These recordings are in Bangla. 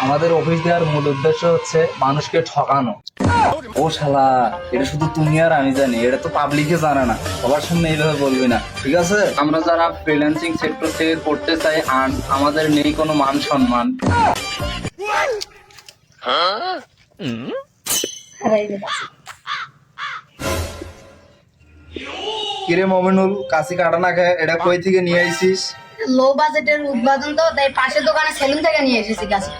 আমাদের অফিস দেওয়ার মূল উদ্দেশ্য হচ্ছে মানুষকে ঠকানো। ও শালা, এটা শুধু তুমি আর আমি জানি, এটা তো পাবলিকে জানে না। সবার সামনে এইভাবে বলবি না, ঠিক আছে? আমরা যারা ফ্রিল্যান্সিং সেক্টর থেকে করতে চাই আর্ন, আমাদের নেই কোনো মান সম্মান। কিরে মমিনুল, কাশি কাটা না খায় এটা কই থেকে নিয়ে আইছিস? লো বাজেটের উদ্বোধন তো, তাই পাশের দোকানে সেলুন থেকে নিয়ে এসেছি গাছে।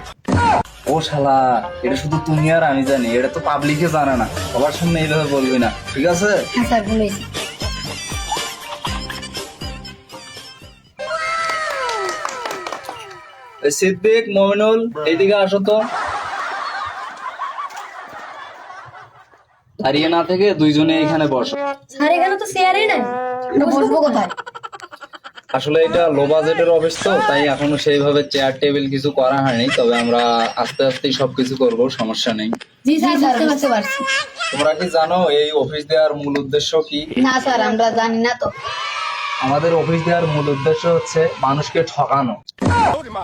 ও শালা, এটা শুধু তুমি আর আমি জানি, এটা তো পাবলিকে জানে না। সবার সামনে এইভাবে বলবি না, ঠিক আছে? হ্যাঁ স্যার, বলেছি। সিদ্দিক, মমিনুল, এইদিকে আসো তো। দাঁড়িয়ে না থেকে দুইজনে এখানে বসো। স্যার, এখানে তো চেয়ারই নাই, আমরা বসবো কোথায়? আসলে এটা লো বাজেটের অফিস তো, তাই এখনো সেইভাবে চেয়ার টেবিল কিছু করা হয়নি। তবে আমরা আস্তে আস্তেই সবকিছু করব, সমস্যা নেই। জি স্যার, বুঝতে পারছি। তোমরা কি জানো এই অফিস দেওয়ার মূল উদ্দেশ্য কি? না স্যার, আমরা জানি না তো। আমাদের অফিস দেওয়ার মূল উদ্দেশ্য হচ্ছে মানুষকে ঠকানো।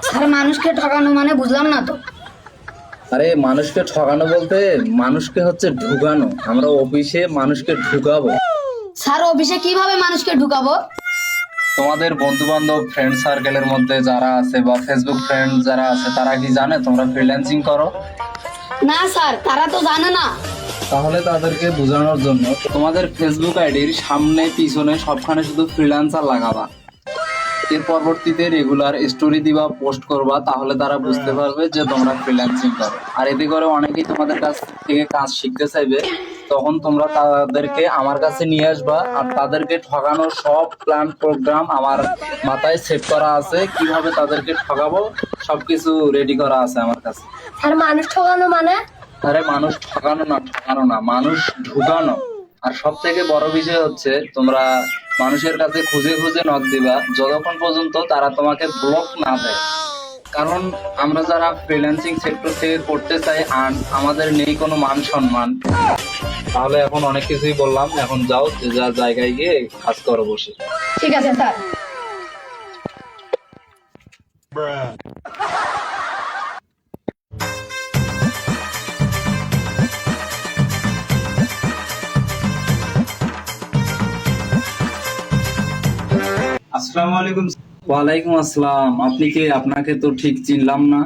স্যার, মানুষকে ঠকানো মানে বুঝলাম না তো। আরে মানুষকে ঠকানো বলতে মানুষকে হচ্ছে ঢুকানো। আমরা অফিসে মানুষকে ঢুকাবো। স্যার, অফিসে কিভাবে মানুষকে ঢুকাবো? তোমাদের বন্ধু বান্ধব ফ্রেন্ড সার্কেলের মধ্যে যারা আছে বা ফেসবুক ফ্রেন্ড যারা আছে, তারা কি জানে তোমরা ফ্রিল্যান্সিং করো? না স্যার, তারা তো জানে না। তাহলে তাদেরকে বোঝানোর জন্য তোমাদের ফেসবুক আইডির সামনে পিছনে সবখানে শুধু ফ্রিল্যান্সার লাগাবা। এর পরবর্তীতে রেগুলার স্টোরি দিবা, পোস্ট করবা, তাহলে তারা বুঝতে পারবে যে তোমরা ফ্রিল্যান্সিং করো। আর এতে করে অনেকেই তোমাদের কাছ থেকে কাজ শিখতে চাইবে। তখন তোমরা তাদেরকে আমার কাছে নিয়ে আসবা, আর তাদেরকে ঠকানোর সব প্ল্যান প্রোগ্রাম আমার মাথায় সেট করা আছে। কিভাবে তাদেরকে ঠকাবো সবকিছু রেডি করা আছে আমার কাছে। স্যার, মানুষ ঠকানো মানে? আরে মানুষ ঠকানো না, মানুষ ঢুকানো। আর সব থেকে বড় বিষয় হচ্ছে তোমরা মানুষের কাছে খুঁজে খুঁজে নক দিবা যতক্ষণ পর্যন্ত তারা তোমাকে ব্লক না দেয়। কারণ আমরা যারা ফ্রিল্যান্সিং সেক্টর থেকে করতে চাই আর্ন, আমাদের নেই কোনো মান সম্মান। তাহলে এখন অনেক কিছুই বললাম, এখন যাও যে যার জায়গায় গিয়ে কাজ করো বসে। ঠিক আছে স্যার। আসসালামু আলাইকুম। ওয়ালাইকুম আসসালাম। আপনি কে? আপনাকে তো ঠিক চিনলাম না।